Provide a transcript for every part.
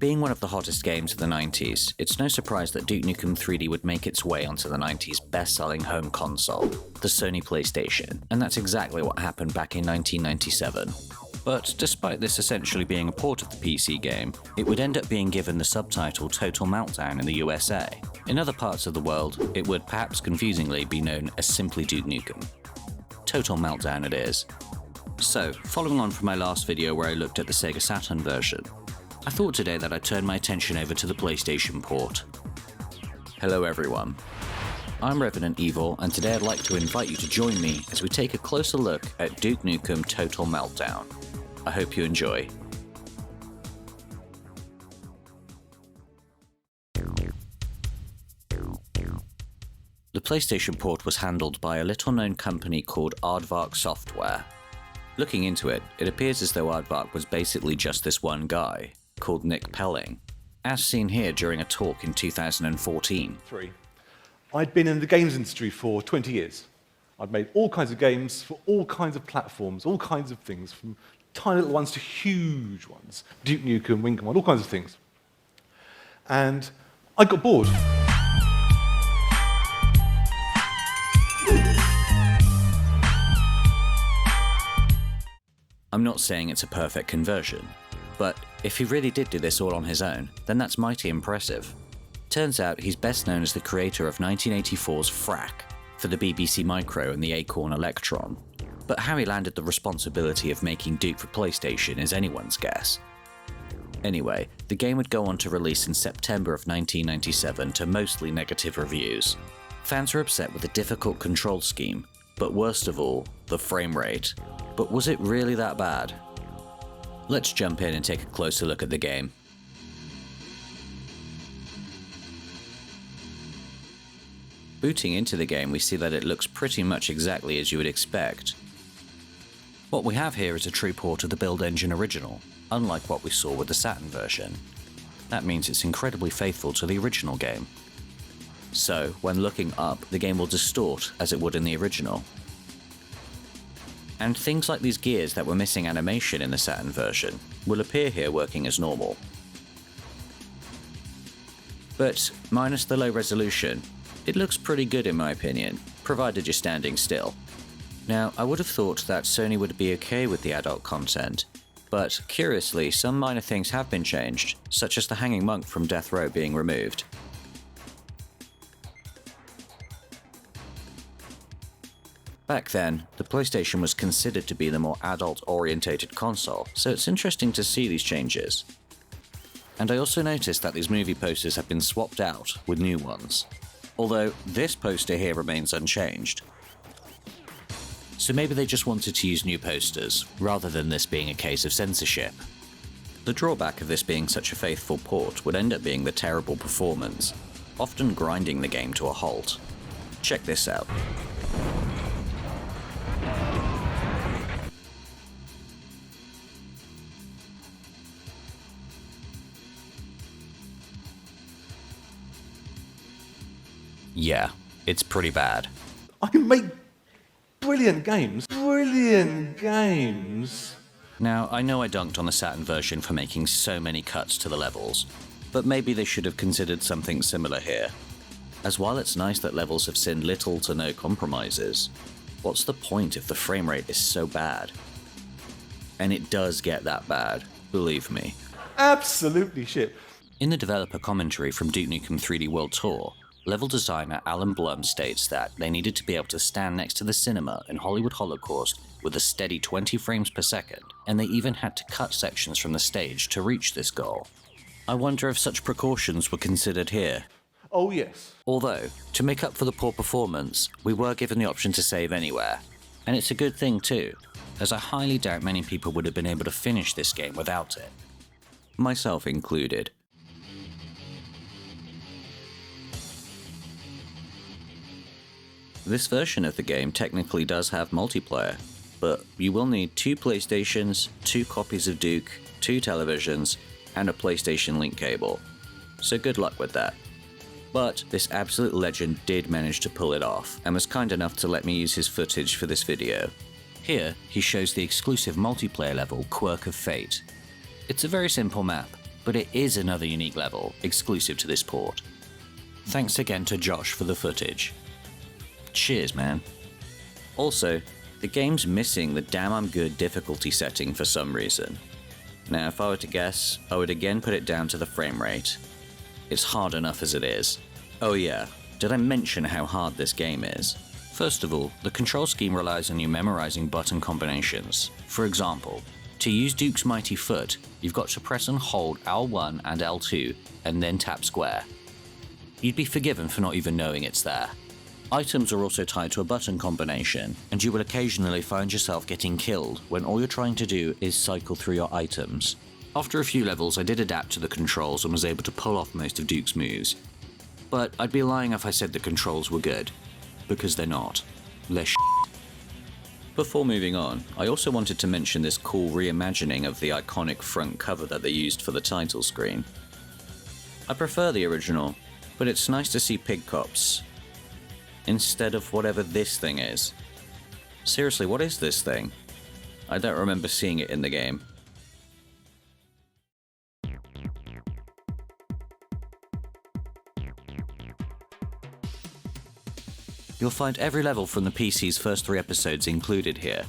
Being one of the hottest games of the 90s, it's no surprise that Duke Nukem 3D would make its way onto the 90s best-selling home console, the Sony PlayStation, and that's exactly what happened back in 1997. But despite this essentially being a port of the PC game, it would end up being given the subtitle Total Meltdown in the USA. In other parts of the world, it would perhaps confusingly be known as simply Duke Nukem. Total Meltdown it is. So, following on from my last video where I looked at the Sega Saturn version, I thought today that I'd turn my attention over to the PlayStation port. Hello everyone. I'm Revenant Evil, and today I'd like to invite you to join me as we take a closer look at Duke Nukem Total Meltdown. I hope you enjoy. The PlayStation port was handled by a little-known company called Aardvark Software. Looking into it, it appears as though Aardvark was basically just this one guy, called Nick Pelling, as seen here during a talk in 2014. I'd been in the games industry for 20 years. I'd made all kinds of games for all kinds of platforms, all kinds of things, from tiny little ones to huge ones. Duke Nukem, Wing Command, all kinds of things. And I got bored. I'm not saying it's a perfect conversion, but if he really did do this all on his own, then that's mighty impressive. Turns out he's best known as the creator of 1984's Frack for the BBC Micro and the Acorn Electron. But how he landed the responsibility of making Duke for PlayStation is anyone's guess. Anyway, the game would go on to release in September of 1997 to mostly negative reviews. Fans were upset with the difficult control scheme, but worst of all, the frame rate. But was it really that bad? Let's jump in and take a closer look at the game. Booting into the game, we see that it looks pretty much exactly as you would expect. What we have here is a true port of the Build Engine original, unlike what we saw with the Saturn version. That means it's incredibly faithful to the original game. So, when looking up, the game will distort as it would in the original. And things like these gears that were missing animation in the Saturn version will appear here working as normal. But, minus the low resolution, it looks pretty good in my opinion, provided you're standing still. Now, I would have thought that Sony would be okay with the adult content, but curiously, some minor things have been changed, such as the hanging monk from Death Row being removed. Back then, the PlayStation was considered to be the more adult-orientated console, so it's interesting to see these changes. And I also noticed that these movie posters have been swapped out with new ones, although this poster here remains unchanged. So maybe they just wanted to use new posters, rather than this being a case of censorship. The drawback of this being such a faithful port would end up being the terrible performance, often grinding the game to a halt. Check this out. Yeah, it's pretty bad. I can make brilliant games. Brilliant games. Now, I know I dunked on the Saturn version for making so many cuts to the levels, but maybe they should have considered something similar here. As while it's nice that levels have seen little to no compromises, what's the point if the frame rate is so bad? And it does get that bad, believe me. Absolutely shit. In the developer commentary from Duke Nukem 3D World Tour, level designer Alan Blum states that they needed to be able to stand next to the cinema in Hollywood Holocaust with a steady 20 frames per second, and they even had to cut sections from the stage to reach this goal. I wonder if such precautions were considered here. Oh yes. Although, to make up for the poor performance, we were given the option to save anywhere. And it's a good thing too, as I highly doubt many people would have been able to finish this game without it. Myself included. This version of the game technically does have multiplayer, but you will need 2 PlayStations, 2 copies of Duke, 2 televisions, and a PlayStation Link cable. So good luck with that. But this absolute legend did manage to pull it off, and was kind enough to let me use his footage for this video. Here, he shows the exclusive multiplayer level Quirk of Fate. It's a very simple map, but it is another unique level exclusive to this port. Thanks again to Josh for the footage. Cheers, man. Also, the game's missing the damn I'm good difficulty setting for some reason. Now, if I were to guess, I would again put it down to the frame rate. It's hard enough as it is. Oh yeah, did I mention how hard this game is? First of all, the control scheme relies on you memorizing button combinations. For example, to use Duke's Mighty Foot, you've got to press and hold L1 and L2, and then tap square. You'd be forgiven for not even knowing it's there. Items are also tied to a button combination, and you will occasionally find yourself getting killed when all you're trying to do is cycle through your items. After a few levels, I did adapt to the controls and was able to pull off most of Duke's moves. But I'd be lying if I said the controls were good, because they're not. They're shit. Before moving on, I also wanted to mention this cool reimagining of the iconic front cover that they used for the title screen. I prefer the original, but it's nice to see pig cops instead of whatever this thing is. Seriously, what is this thing? I don't remember seeing it in the game. You'll find every level from the PC's first 3 episodes included here,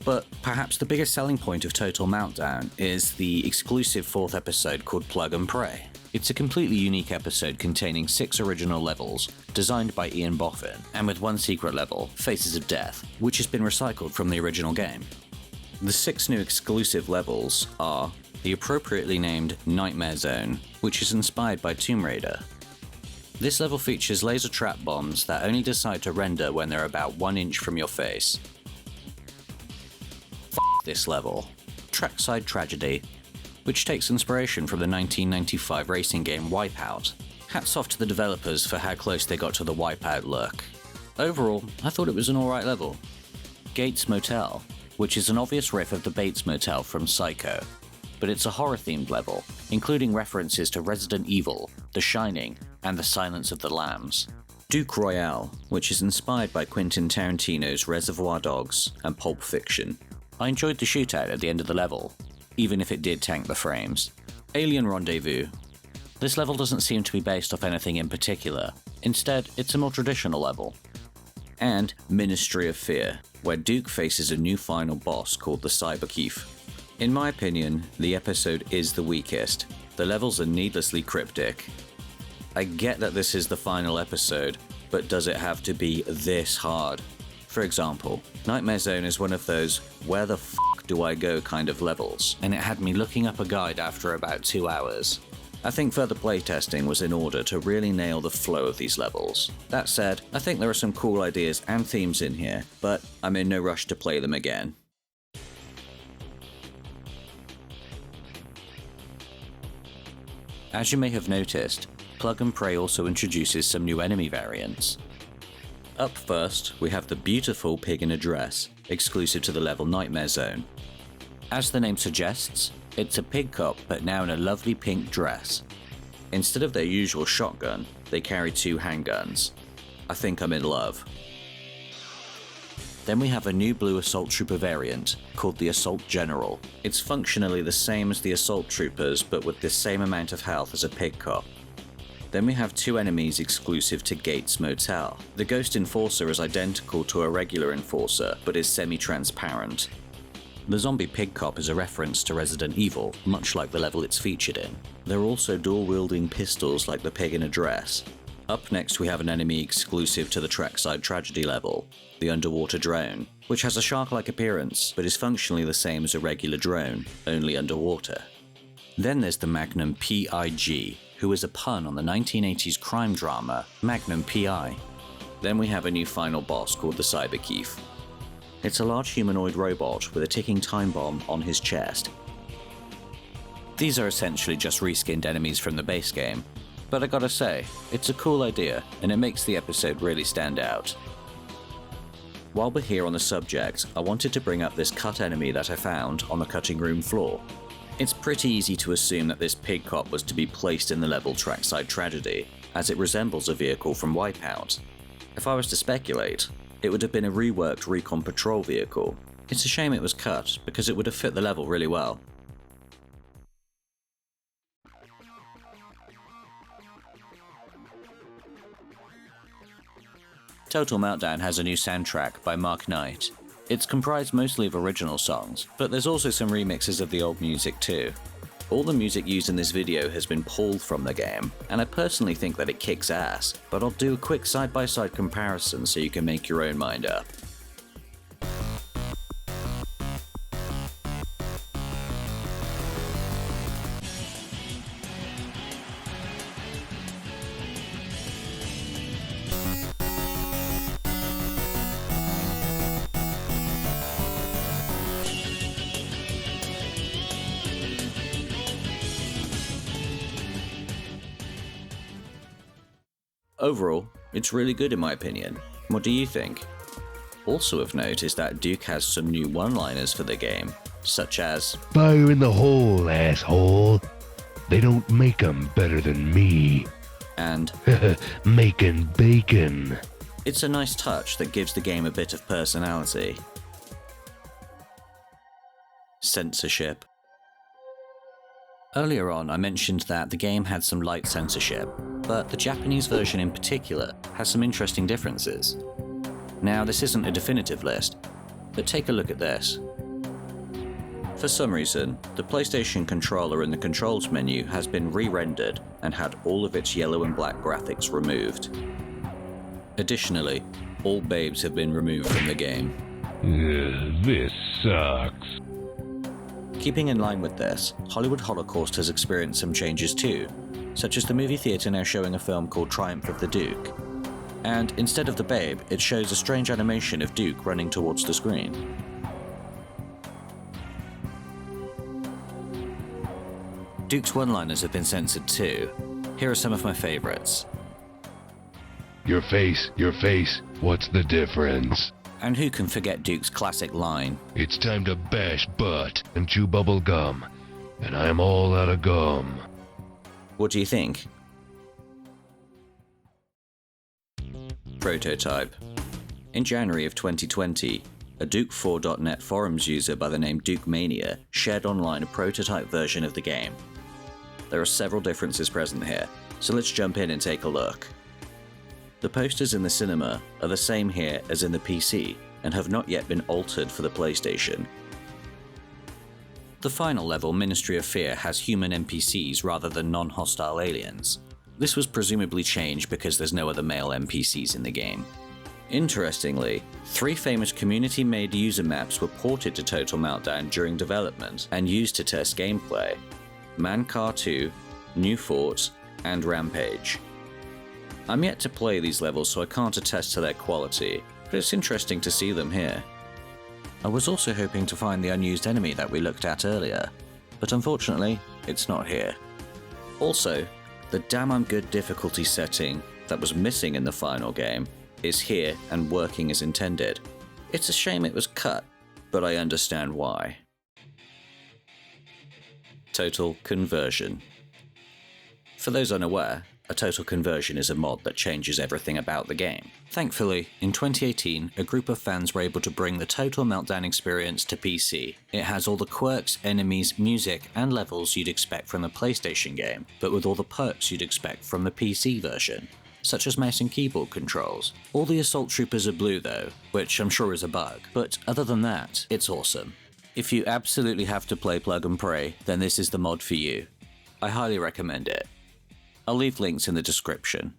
but perhaps the biggest selling point of Total Meltdown is the exclusive 4th episode called Plug and Pray. It's a completely unique episode containing 6 original levels, designed by Ian Boffin, and with 1 secret level, Faces of Death, which has been recycled from the original game. The 6 new exclusive levels are the appropriately named Nightmare Zone, which is inspired by Tomb Raider. This level features laser trap bombs that only decide to render when they're about 1 inch from your face. This level. Trackside Tragedy, which takes inspiration from the 1995 racing game Wipeout. Hats off to the developers for how close they got to the Wipeout look. Overall, I thought it was an alright level. Gates Motel, which is an obvious riff of the Bates Motel from Psycho, but it's a horror-themed level, including references to Resident Evil, The Shining, and The Silence of the Lambs. Duke Royale, which is inspired by Quentin Tarantino's Reservoir Dogs and Pulp Fiction. I enjoyed the shootout at the end of the level, even if it did tank the frames. Alien Rendezvous. This level doesn't seem to be based off anything in particular. Instead, it's a more traditional level. And Ministry of Fear, where Duke faces a new final boss called the Cyberkeef. In my opinion, the episode is the weakest. The levels are needlessly cryptic. I get that this is the final episode, but does it have to be this hard? For example, Nightmare Zone is one of those where the f*** do I go kind of levels, and it had me looking up a guide after about 2 hours. I think further playtesting was in order to really nail the flow of these levels. That said, I think there are some cool ideas and themes in here, but I'm in no rush to play them again. As you may have noticed, Plug and Pray also introduces some new enemy variants. Up first, we have the beautiful pig in a dress, exclusive to the level Nightmare Zone. As the name suggests, it's a pig cop but now in a lovely pink dress. Instead of their usual shotgun, they carry 2 handguns. I think I'm in love. Then we have a new blue Assault Trooper variant, called the Assault General. It's functionally the same as the Assault Troopers, but with the same amount of health as a pig cop. Then we have 2 enemies exclusive to Gates Motel. The Ghost Enforcer is identical to a regular Enforcer, but is semi-transparent. The Zombie Pig Cop is a reference to Resident Evil, much like the level it's featured in. There are also dual-wielding pistols like the pig in a dress. Up next we have an enemy exclusive to the Trackside Tragedy level, the Underwater Drone, which has a shark-like appearance, but is functionally the same as a regular drone, only underwater. Then there's the Magnum PIG, who is a pun on the 1980s crime drama Magnum P.I. Then we have a new final boss called the Cyberkeef. It's a large humanoid robot with a ticking time bomb on his chest. These are essentially just reskinned enemies from the base game, but I gotta say, it's a cool idea, and it makes the episode really stand out. While we're here on the subject, I wanted to bring up this cut enemy that I found on the cutting room floor. It's pretty easy to assume that this pig cop was to be placed in the level Trackside Tragedy, as it resembles a vehicle from Wipeout. If I was to speculate, it would have been a reworked Recon Patrol vehicle. It's a shame it was cut, because it would have fit the level really well. Total Meltdown has a new soundtrack by Mark Knight. It's comprised mostly of original songs, but there's also some remixes of the old music too. All the music used in this video has been pulled from the game, and I personally think that it kicks ass, but I'll do a quick side-by-side comparison so you can make your own mind up. Overall, it's really good in my opinion. What do you think? Also of note is that Duke has some new one-liners for the game, such as "Fire in the hole, asshole. They don't make 'em better than me." and "Making bacon." it's a nice touch that gives the game a bit of personality. Censorship. Earlier on, I mentioned that the game had some light censorship, but the Japanese version in particular has some interesting differences. Now, this isn't a definitive list, but take a look at this. For some reason, the PlayStation controller in the controls menu has been re-rendered and had all of its yellow and black graphics removed. Additionally, all babes have been removed from the game. This sucks. Keeping in line with this, Hollywood Holocaust has experienced some changes too, such as the movie theatre now showing a film called Triumph of the Duke. And instead of the babe, it shows a strange animation of Duke running towards the screen. Duke's one-liners have been censored too. Here are some of my favourites. Your face, what's the difference? And who can forget Duke's classic line, It's time to bash butt and chew bubble gum, and I'm all out of gum. what do you think? Prototype. In January of 2020, a Duke4.net forums user by the name DukeMania shared online a prototype version of the game. There are several differences present here, so let's jump in and take a look. The posters in the cinema are the same here as in the PC and have not yet been altered for the PlayStation. The final level, Ministry of Fear, has human NPCs rather than non-hostile aliens. This was presumably changed because there's no other male NPCs in the game. Interestingly, 3 famous community-made user maps were ported to Total Meltdown during development and used to test gameplay: Mancar 2, New Fort, and Rampage. I'm yet to play these levels, so I can't attest to their quality, but it's interesting to see them here. I was also hoping to find the unused enemy that we looked at earlier, but unfortunately, it's not here. Also, the damn I'm good difficulty setting that was missing in the final game is here and working as intended. It's a shame it was cut, but I understand why. Total Conversion. For those unaware, a total conversion is a mod that changes everything about the game. Thankfully, in 2018, a group of fans were able to bring the Total Meltdown experience to PC. It has all the quirks, enemies, music, and levels you'd expect from a PlayStation game, but with all the perks you'd expect from the PC version, such as mouse and keyboard controls. All the assault troopers are blue though, which I'm sure is a bug, but other than that, it's awesome. If you absolutely have to play Plug and Pray, then this is the mod for you. I highly recommend it. I'll leave links in the description.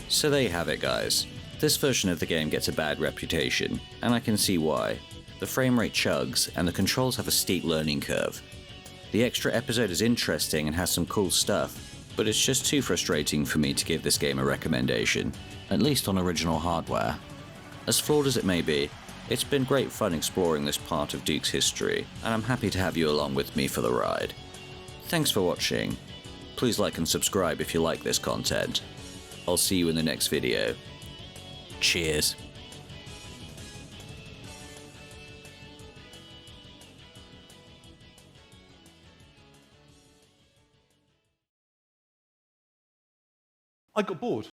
So there you have it, guys. This version of the game gets a bad reputation, and I can see why. The frame rate chugs, and the controls have a steep learning curve. The extra episode is interesting and has some cool stuff, but it's just too frustrating for me to give this game a recommendation, at least on original hardware. As flawed as it may be, it's been great fun exploring this part of Duke's history, and I'm happy to have you along with me for the ride. Thanks for watching. Please like and subscribe if you like this content. I'll see you in the next video. Cheers. I got bored.